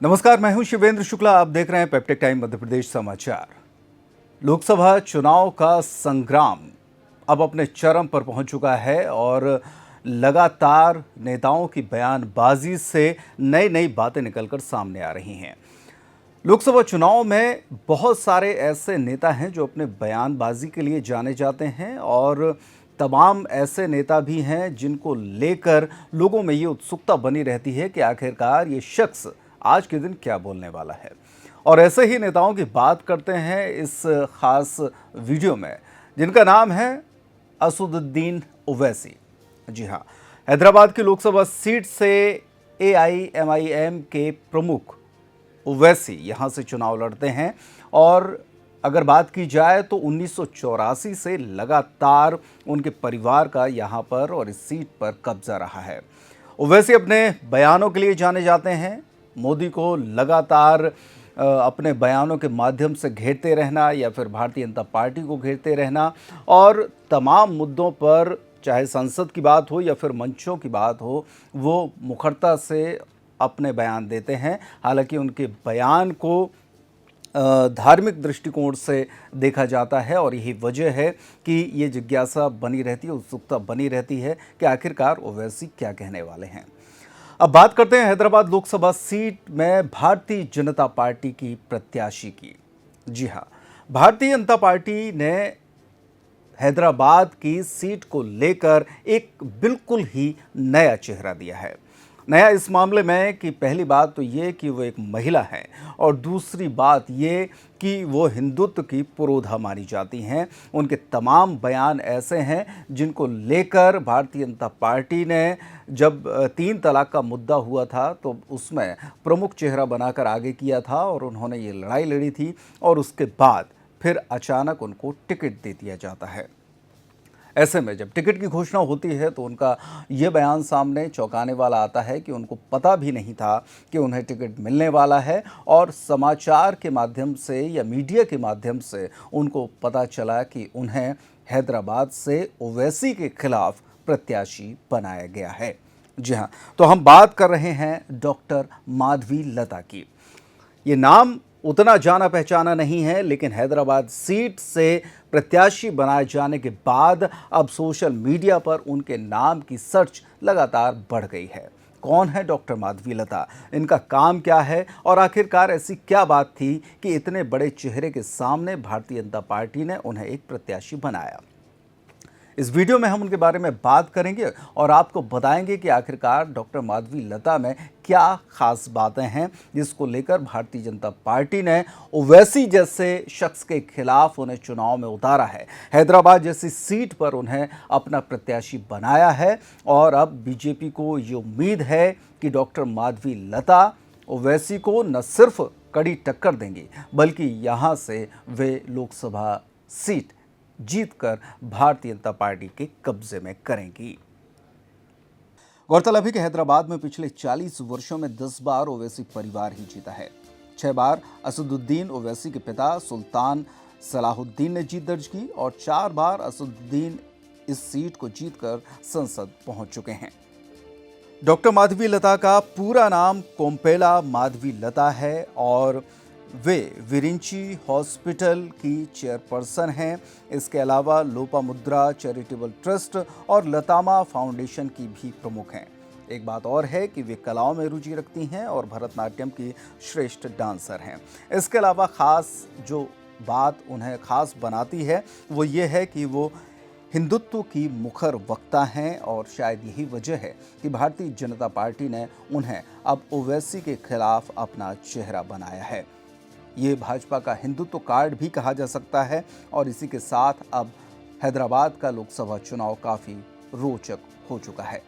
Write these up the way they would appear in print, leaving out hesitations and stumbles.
नमस्कार, मैं हूं शिवेंद्र शुक्ला। आप देख रहे हैं पेप्टेक टाइम मध्य प्रदेश समाचार। लोकसभा चुनाव का संग्राम अब अपने चरम पर पहुंच चुका है और लगातार नेताओं की बयानबाजी से नई नई बातें निकलकर सामने आ रही हैं। लोकसभा चुनाव में बहुत सारे ऐसे नेता हैं जो अपने बयानबाजी के लिए जाने जाते हैं और तमाम ऐसे नेता भी हैं जिनको लेकर लोगों में ये उत्सुकता बनी रहती है कि आखिरकार ये शख्स आज के दिन क्या बोलने वाला है। और ऐसे ही नेताओं की बात करते हैं इस खास वीडियो में, जिनका नाम है असदुद्दीन ओवैसी। जी हाँ, हैदराबाद की लोकसभा सीट से AIMIM के प्रमुख ओवैसी यहाँ से चुनाव लड़ते हैं और अगर बात की जाए तो 1984 से लगातार उनके परिवार का यहाँ पर और इस सीट पर कब्जा रहा है। ओवैसी अपने बयानों के लिए जाने जाते हैं। मोदी को लगातार अपने बयानों के माध्यम से घेरते रहना या फिर भारतीय जनता पार्टी को घेरते रहना और तमाम मुद्दों पर, चाहे संसद की बात हो या फिर मंचों की बात हो, वो मुखरता से अपने बयान देते हैं। हालांकि उनके बयान को धार्मिक दृष्टिकोण से देखा जाता है और यही वजह है कि ये जिज्ञासा बनी रहती है, उत्सुकता बनी रहती है कि आखिरकार ओवैसी क्या कहने वाले हैं। अब बात करते हैं हैदराबाद लोकसभा सीट में भारतीय जनता पार्टी की प्रत्याशी की। जी हाँ, भारतीय जनता पार्टी ने हैदराबाद की सीट को लेकर एक बिल्कुल ही नया चेहरा दिया है। नया इस मामले में कि पहली बात तो ये कि वो एक महिला हैं और दूसरी बात ये कि वो हिंदुत्व की पुरोधा मानी जाती हैं। उनके तमाम बयान ऐसे हैं जिनको लेकर भारतीय जनता पार्टी ने जब 3 तलाक का मुद्दा हुआ था तो उसमें प्रमुख चेहरा बनाकर आगे किया था और उन्होंने ये लड़ाई लड़ी थी और उसके बाद फिर अचानक उनको टिकट दे दिया जाता है। ऐसे में जब टिकट की घोषणा होती है तो उनका ये बयान सामने चौंकाने वाला आता है कि उनको पता भी नहीं था कि उन्हें टिकट मिलने वाला है और समाचार के माध्यम से या मीडिया के माध्यम से उनको पता चला कि उन्हें हैदराबाद से ओवैसी के खिलाफ प्रत्याशी बनाया गया है। जी हाँ, तो हम बात कर रहे हैं डॉक्टर माधवी लता की। ये नाम उतना जाना पहचाना नहीं है, लेकिन हैदराबाद सीट से प्रत्याशी बनाए जाने के बाद अब सोशल मीडिया पर उनके नाम की सर्च लगातार बढ़ गई है। कौन है डॉक्टर माधवी लता, इनका काम क्या है और आखिरकार ऐसी क्या बात थी कि इतने बड़े चेहरे के सामने भारतीय जनता पार्टी ने उन्हें एक प्रत्याशी बनाया। इस वीडियो में हम उनके बारे में बात करेंगे और आपको बताएंगे कि आखिरकार डॉक्टर माधवी लता में क्या खास बातें हैं जिसको लेकर भारतीय जनता पार्टी ने ओवैसी जैसे शख्स के खिलाफ उन्हें चुनाव में उतारा है, हैदराबाद जैसी सीट पर उन्हें अपना प्रत्याशी बनाया है। और अब बीजेपी को ये उम्मीद है कि डॉक्टर माधवी लता ओवैसी को न सिर्फ कड़ी टक्कर देंगी बल्कि यहाँ से वे लोकसभा सीट जीतकर भारतीय जनता पार्टी के कब्जे में करेंगी। गौरतलब है कि हैदराबाद में पिछले 40 वर्षों में 10 बार ओवैसी परिवार ही जीता है। 6 बार असदुद्दीन ओवैसी के पिता सुल्तान सलाहुद्दीन ने जीत दर्ज की और 4 बार असदुद्दीन इस सीट को जीतकर संसद पहुंच चुके हैं। डॉक्टर माधवी लता का पूरा नाम कोम्पेला माधवी लता है और वे विरिंची हॉस्पिटल की चेयरपर्सन हैं। इसके अलावा लोपामुद्रा चैरिटेबल ट्रस्ट और लतामा फाउंडेशन की भी प्रमुख हैं। एक बात और है कि वे कलाओं में रुचि रखती हैं और भरतनाट्यम की श्रेष्ठ डांसर हैं। इसके अलावा खास जो बात उन्हें खास बनाती है वो ये है कि वो हिंदुत्व की मुखर वक्ता हैं और शायद यही वजह है कि भारतीय जनता पार्टी ने उन्हें अब ओवैसी के खिलाफ अपना चेहरा बनाया है। ये भाजपा का हिंदुत्व कार्ड भी कहा जा सकता है और इसी के साथ अब हैदराबाद का लोकसभा चुनाव काफ़ी रोचक हो चुका है।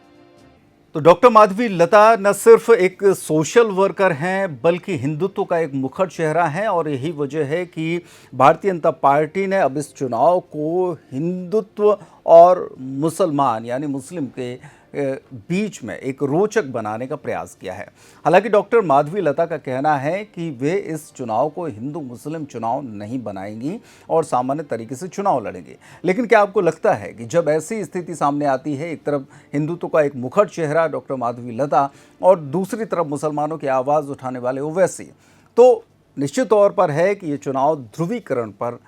तो डॉक्टर माधवी लता न सिर्फ एक सोशल वर्कर हैं बल्कि हिंदुत्व का एक मुखर चेहरा है और यही वजह है कि भारतीय जनता पार्टी ने अब इस चुनाव को हिंदुत्व और मुसलमान यानी मुस्लिम के बीच में एक रोचक बनाने का प्रयास किया है। हालांकि डॉक्टर माधवी लता का कहना है कि वे इस चुनाव को हिंदू मुस्लिम चुनाव नहीं बनाएंगी और सामान्य तरीके से चुनाव लड़ेंगी। लेकिन क्या आपको लगता है कि जब ऐसी स्थिति सामने आती है, एक तरफ हिंदुत्व का एक मुखर चेहरा डॉक्टर माधवी लता और दूसरी तरफ मुसलमानों की आवाज़ उठाने वाले ओवैसी, तो निश्चित तौर पर है कि ये चुनाव ध्रुवीकरण पर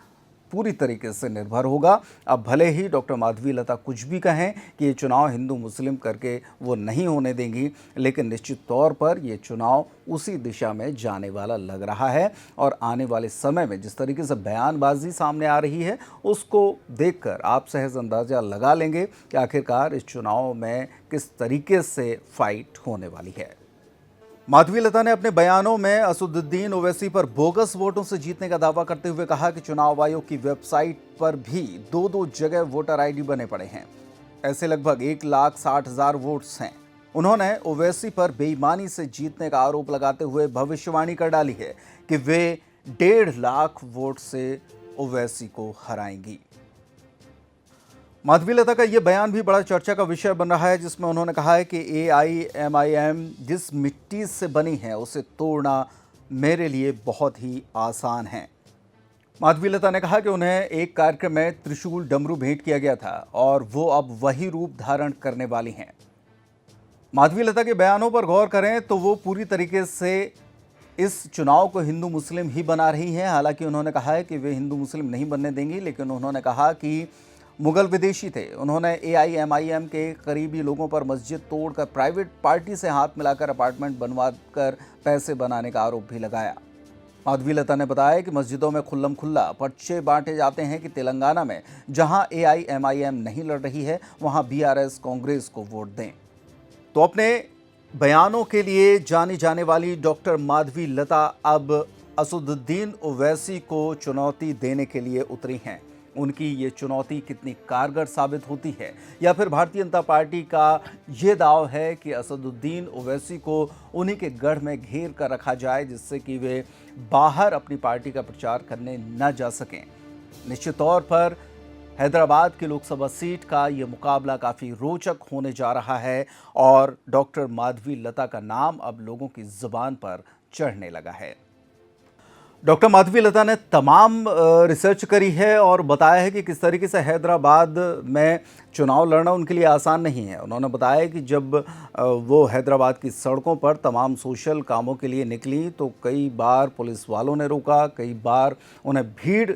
पूरी तरीके से निर्भर होगा। अब भले ही डॉक्टर माधवी लता कुछ भी कहें कि ये चुनाव हिंदू मुस्लिम करके वो नहीं होने देंगी, लेकिन निश्चित तौर पर ये चुनाव उसी दिशा में जाने वाला लग रहा है। और आने वाले समय में जिस तरीके से बयानबाजी सामने आ रही है, उसको देखकर आप सहज अंदाज़ा लगा लेंगे कि आखिरकार इस चुनाव में किस तरीके से फाइट होने वाली है। माधवी लता ने अपने बयानों में असदुद्दीन ओवैसी पर बोगस वोटों से जीतने का दावा करते हुए कहा कि चुनाव आयोग की वेबसाइट पर भी दो जगह वोटर आईडी बने पड़े हैं। ऐसे लगभग 1,60,000 वोट्स हैं। उन्होंने ओवैसी पर बेईमानी से जीतने का आरोप लगाते हुए भविष्यवाणी कर डाली है कि वे 1.5 लाख वोट से ओवैसी को हराएंगी। माधवी लता का यह बयान भी बड़ा चर्चा का विषय बन रहा है, जिसमें उन्होंने कहा है कि AIMIM जिस मिट्टी से बनी है उसे तोड़ना मेरे लिए बहुत ही आसान है। माधवी लता ने कहा कि उन्हें एक कार्यक्रम में त्रिशूल डमरू भेंट किया गया था और वो अब वही रूप धारण करने वाली हैं। माधवी लता के बयानों पर गौर करें तो वो पूरी तरीके से इस चुनाव को हिंदू मुस्लिम ही बना रही हैं। हालांकि उन्होंने कहा है कि वे हिंदू मुस्लिम नहीं बनने देंगी, लेकिन उन्होंने कहा कि मुगल विदेशी थे। उन्होंने AIMIM के करीबी लोगों पर मस्जिद तोड़कर प्राइवेट पार्टी से हाथ मिलाकर अपार्टमेंट बनवाकर पैसे बनाने का आरोप भी लगाया। माधवी लता ने बताया कि मस्जिदों में खुल्लम खुल्ला पर्चे बांटे जाते हैं कि तेलंगाना में जहां AIMIM नहीं लड़ रही है वहां BRS कांग्रेस को वोट दें। तो अपने बयानों के लिए जानी जाने वाली डॉक्टर माधवी लता अब असदुद्दीन ओवैसी को चुनौती देने के लिए उतरी हैं। उनकी ये चुनौती कितनी कारगर साबित होती है, या फिर भारतीय जनता पार्टी का ये दाव है कि असदुद्दीन ओवैसी को उन्हीं के गढ़ में घेर कर रखा जाए, जिससे कि वे बाहर अपनी पार्टी का प्रचार करने न जा सकें। निश्चित तौर पर हैदराबाद की लोकसभा सीट का ये मुकाबला काफ़ी रोचक होने जा रहा है और डॉक्टर माधवी लता का नाम अब लोगों की ज़ुबान पर चढ़ने लगा है। डॉक्टर माधवी लता ने तमाम रिसर्च करी है और बताया है कि किस तरीके से हैदराबाद में चुनाव लड़ना उनके लिए आसान नहीं है। उन्होंने बताया कि जब वो हैदराबाद की सड़कों पर तमाम सोशल कामों के लिए निकली तो कई बार पुलिस वालों ने रोका, कई बार उन्हें भीड़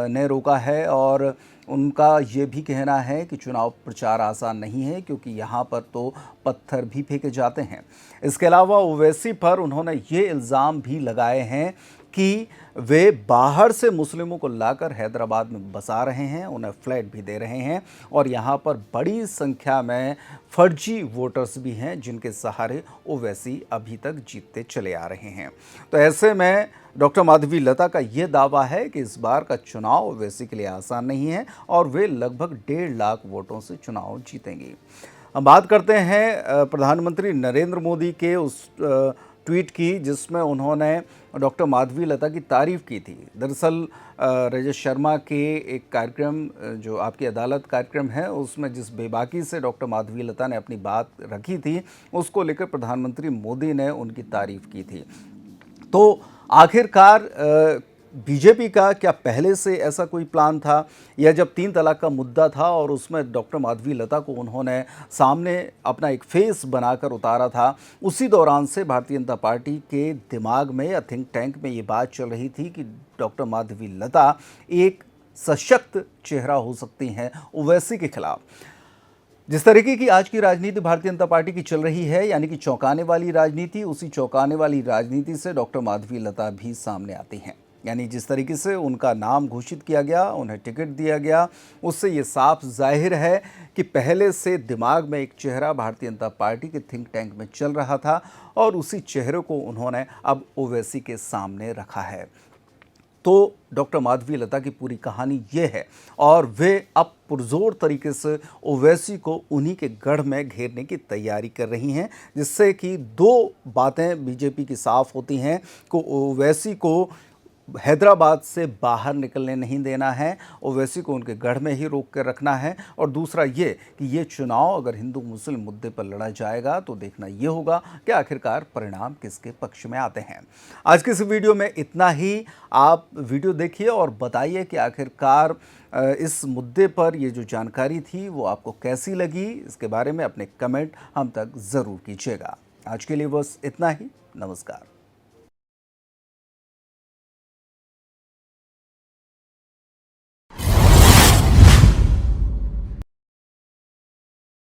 ने रोका है और उनका ये भी कहना है कि चुनाव प्रचार आसान नहीं है, क्योंकि यहाँ पर तो पत्थर भी फेंके जाते हैं। इसके अलावा ओवैसी पर उन्होंने ये इल्ज़ाम भी लगाए हैं कि वे बाहर से मुस्लिमों को लाकर हैदराबाद में बसा रहे हैं, उन्हें फ्लैट भी दे रहे हैं और यहाँ पर बड़ी संख्या में फर्जी वोटर्स भी हैं जिनके सहारे ओवैसी अभी तक जीतते चले आ रहे हैं। तो ऐसे में डॉक्टर माधवी लता का ये दावा है कि इस बार का चुनाव ओवैसी के लिए आसान नहीं है और वे लगभग 1.5 लाख वोटों से चुनाव जीतेंगी। हम बात करते हैं प्रधानमंत्री नरेंद्र मोदी के उस ट्वीट की जिसमें उन्होंने डॉक्टर माधवी लता की तारीफ़ की थी। दरअसल रजत शर्मा के एक कार्यक्रम, जो आपकी अदालत कार्यक्रम है, उसमें जिस बेबाकी से डॉक्टर माधवी लता ने अपनी बात रखी थी, उसको लेकर प्रधानमंत्री मोदी ने उनकी तारीफ़ की थी। तो आखिरकार बीजेपी का क्या पहले से ऐसा कोई प्लान था, या जब 3 तलाक का मुद्दा था और उसमें डॉक्टर माधवी लता को उन्होंने सामने अपना एक फेस बनाकर उतारा था, उसी दौरान से भारतीय जनता पार्टी के दिमाग में या थिंक टैंक में ये बात चल रही थी कि डॉक्टर माधवी लता एक सशक्त चेहरा हो सकती हैं ओवैसी के खिलाफ। जिस तरीके की आज की राजनीति भारतीय जनता पार्टी की चल रही है, यानी कि चौंकाने वाली राजनीति, उसी चौंकाने वाली राजनीति से डॉक्टर माधवी लता भी सामने आती हैं। यानी जिस तरीके से उनका नाम घोषित किया गया, उन्हें टिकट दिया गया, उससे ये साफ जाहिर है कि पहले से दिमाग में एक चेहरा भारतीय जनता पार्टी के थिंक टैंक में चल रहा था और उसी चेहरे को उन्होंने अब ओवैसी के सामने रखा है। तो डॉक्टर माधवी लता की पूरी कहानी ये है और वे अब पुरजोर तरीके से ओवैसी को उन्हीं के गढ़ में घेरने की तैयारी कर रही हैं, जिससे कि 2 बातें बीजेपी की साफ होती हैं कि ओवैसी को हैदराबाद से बाहर निकलने नहीं देना है, ओवैसी को उनके गढ़ में ही रोक कर रखना है। और दूसरा ये कि ये चुनाव अगर हिंदू मुस्लिम मुद्दे पर लड़ा जाएगा तो देखना ये होगा कि आखिरकार परिणाम किसके पक्ष में आते हैं। आज के इस वीडियो में इतना ही। आप वीडियो देखिए और बताइए कि आखिरकार इस मुद्दे पर ये जो जानकारी थी वो आपको कैसी लगी। इसके बारे में अपने कमेंट हम तक ज़रूर कीजिएगा। आज के लिए बस इतना ही। नमस्कार।